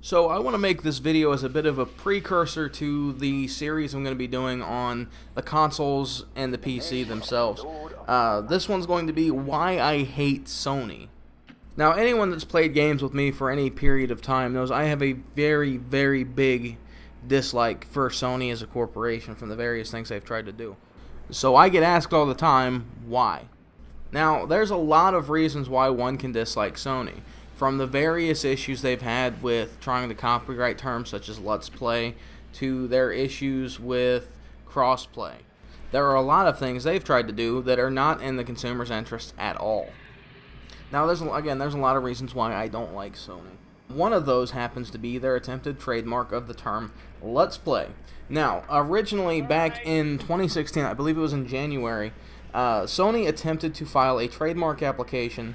So I want to make this video as a bit of a precursor to the series I'm going to be doing on the consoles and the PC themselves. This one's going to be Why I Hate Sony. Now, anyone that's played games with me for any period of time knows I have a very, very big dislike for Sony as a corporation from the various things they've tried to do. So I get asked all the time, why? Now, there's a lot of reasons why one can dislike Sony. From the various issues they've had with trying to copyright terms such as Let's Play, to their issues with Crossplay. There are a lot of things they've tried to do that are not in the consumer's interest at all. Now, there's a lot of reasons why I don't like Sony. One of those happens to be their attempted trademark of the term Let's Play. Now, originally back in 2016, I believe it was in January, Sony attempted to file a trademark application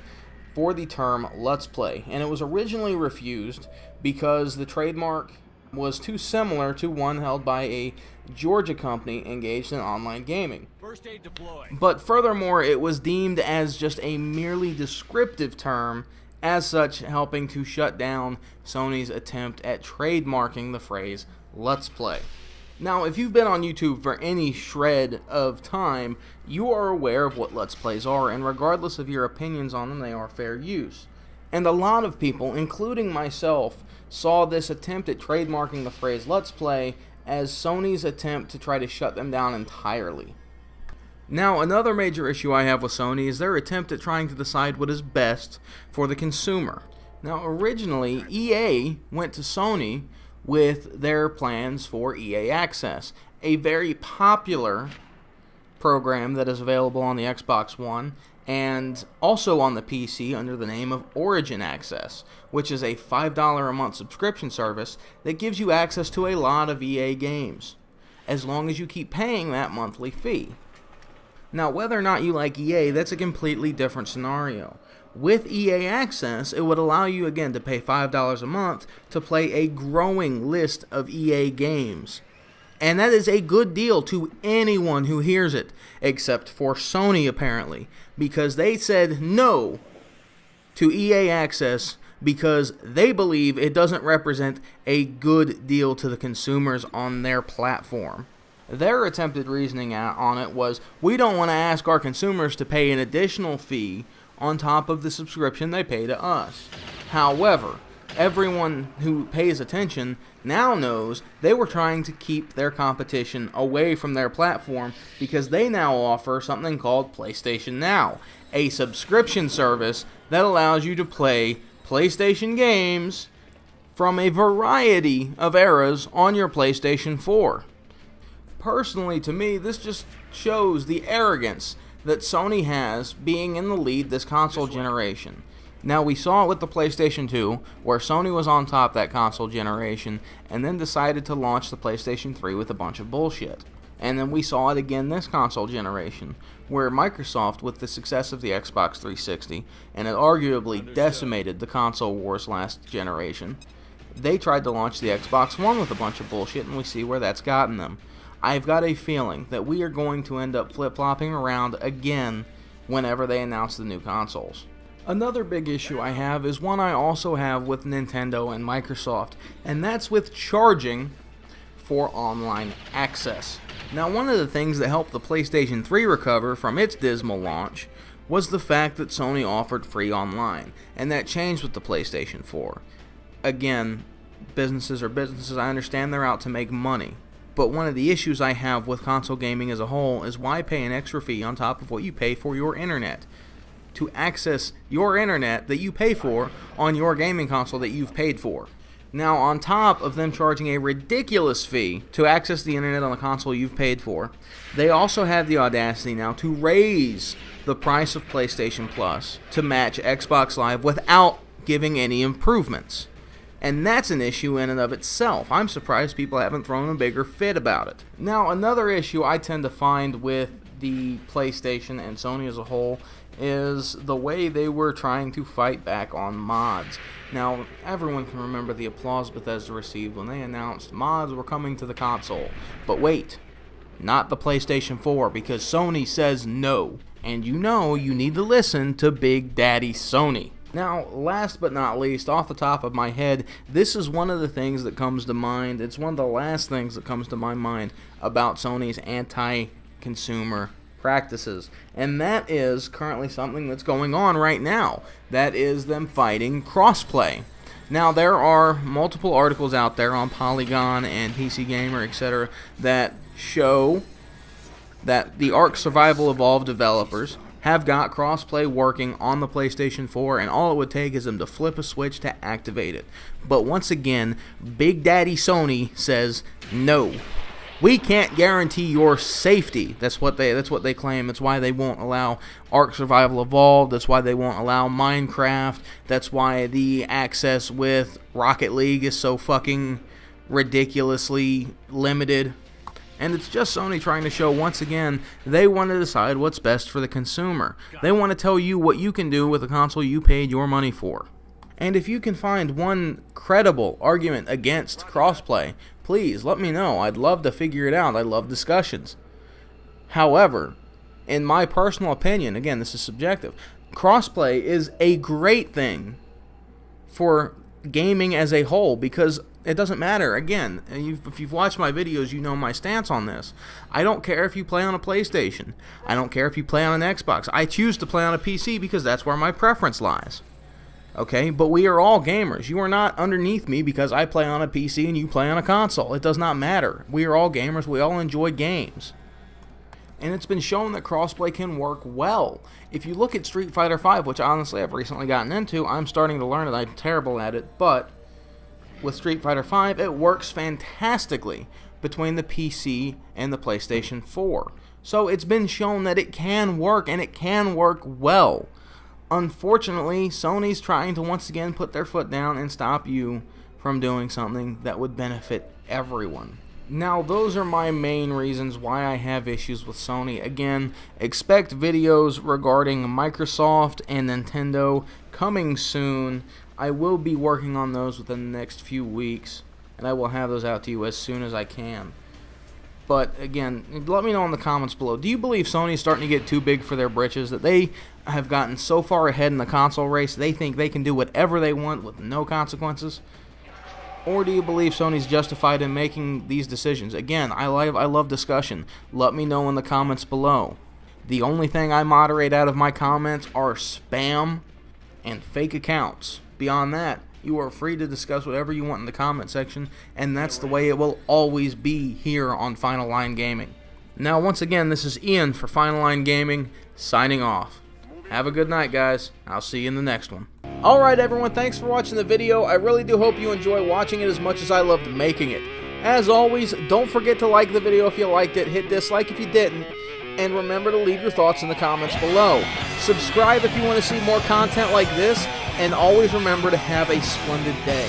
for the term Let's Play, and it was originally refused because the trademark was too similar to one held by a Georgia company engaged in online gaming. First aid deploy. But furthermore, it was deemed as just a merely descriptive term, as such helping to shut down Sony's attempt at trademarking the phrase Let's Play. Now, if you've been on YouTube for any shred of time, you are aware of what Let's Plays are, and regardless of your opinions on them, they are fair use. And a lot of people, including myself, saw this attempt at trademarking the phrase Let's Play as Sony's attempt to try to shut them down entirely. Now, another major issue I have with Sony is their attempt at trying to decide what is best for the consumer. Now, originally, EA went to Sony with their plans for EA Access, a very popular program that is available on the Xbox One and also on the PC under the name of Origin Access, which is a $5 a month subscription service that gives you access to a lot of EA games, as long as you keep paying that monthly fee. Now, whether or not you like EA, that's a completely different scenario. With EA Access, it would allow you, again, to pay $5 a month to play a growing list of EA games. And that is a good deal to anyone who hears it, except for Sony, apparently, because they said no to EA Access because they believe it doesn't represent a good deal to the consumers on their platform. Their attempted reasoning on it was, we don't want to ask our consumers to pay an additional fee on top of the subscription they pay to us. However, everyone who pays attention now knows they were trying to keep their competition away from their platform because they now offer something called PlayStation Now, a subscription service that allows you to play PlayStation games from a variety of eras on your PlayStation 4. Personally, to me, this just shows the arrogance that Sony has being in the lead this console generation. Now, we saw it with the PlayStation 2, where Sony was on top that console generation, and then decided to launch the PlayStation 3 with a bunch of bullshit. And then we saw it again this console generation, where Microsoft, with the success of the Xbox 360, and it arguably decimated the console wars last generation, they tried to launch the Xbox One with a bunch of bullshit, and we see where that's gotten them. I've got a feeling that we are going to end up flip-flopping around again whenever they announce the new consoles. Another big issue I have is one I also have with Nintendo and Microsoft, and that's with charging for online access. Now, one of the things that helped the PlayStation 3 recover from its dismal launch was the fact that Sony offered free online, and that changed with the PlayStation 4. Again, businesses are businesses. I understand they're out to make money. But one of the issues I have with console gaming as a whole is why pay an extra fee on top of what you pay for your internet to access your internet that you pay for on your gaming console that you've paid for. Now, on top of them charging a ridiculous fee to access the internet on the console you've paid for, they also have the audacity now to raise the price of PlayStation Plus to match Xbox Live without giving any improvements. And that's an issue in and of itself. I'm surprised people haven't thrown a bigger fit about it. Now, another issue I tend to find with the PlayStation and Sony as a whole is the way they were trying to fight back on mods. Now, everyone can remember the applause Bethesda received when they announced mods were coming to the console. But wait, not the PlayStation 4, because Sony says no. And you know you need to listen to Big Daddy Sony. Now, last but not least, off the top of my head, this is one of the things that comes to mind. It's one of the last things that comes to my mind about Sony's anti-consumer practices. And that is currently something that's going on right now. That is them fighting Crossplay. Now, there are multiple articles out there on Polygon and PC Gamer, etc., that show that the Ark Survival Evolved developers have got Crossplay working on the PlayStation 4, and all it would take is them to flip a switch to activate it. But once again, Big Daddy Sony says no. We can't guarantee your safety. That's what they claim. That's why they won't allow Ark Survival Evolved. That's why they won't allow Minecraft. That's why the access with Rocket League is so fucking ridiculously limited. And it's just Sony trying to show, once again, they want to decide what's best for the consumer. They want to tell you what you can do with the console you paid your money for. And if you can find one credible argument against Crossplay, please let me know. I'd love to figure it out. I love discussions. However, in my personal opinion, again, this is subjective, Crossplay is a great thing for gaming as a whole, because it doesn't matter. Again, if you've watched my videos, you know my stance on this. I don't care if you play on a PlayStation. I don't care if you play on an Xbox. I choose to play on a PC because that's where my preference lies. Okay, but we are all gamers. You are not underneath me because I play on a PC and you play on a console. It does not matter. We are all gamers. We all enjoy games. And it's been shown that Crossplay can work well. If you look at Street Fighter V, which honestly I've recently gotten into, I'm starting to learn it. I'm terrible at it, but with Street Fighter V, it works fantastically between the PC and the PlayStation 4. So it's been shown that it can work, and it can work well. Unfortunately, Sony's trying to once again put their foot down and stop you from doing something that would benefit everyone. Now, those are my main reasons why I have issues with Sony. Again, expect videos regarding Microsoft and Nintendo coming soon. I will be working on those within the next few weeks, and I will have those out to you as soon as I can. But again, let me know in the comments below. Do you believe Sony's starting to get too big for their britches, that they have gotten so far ahead in the console race they think they can do whatever they want with no consequences? Or do you believe Sony's justified in making these decisions? Again, I love discussion. Let me know in the comments below. The only thing I moderate out of my comments are spam and fake accounts. Beyond that, you are free to discuss whatever you want in the comment section, and that's the way it will always be here on Final Line Gaming. Now, once again, this is Ian for Final Line Gaming, signing off. Have a good night, guys. I'll see you in the next one. Alright, everyone, thanks for watching the video. I really do hope you enjoy watching it as much as I loved making it. As always, don't forget to like the video if you liked it, hit dislike if you didn't, and remember to leave your thoughts in the comments below. Subscribe if you want to see more content like this, and always remember to have a splendid day.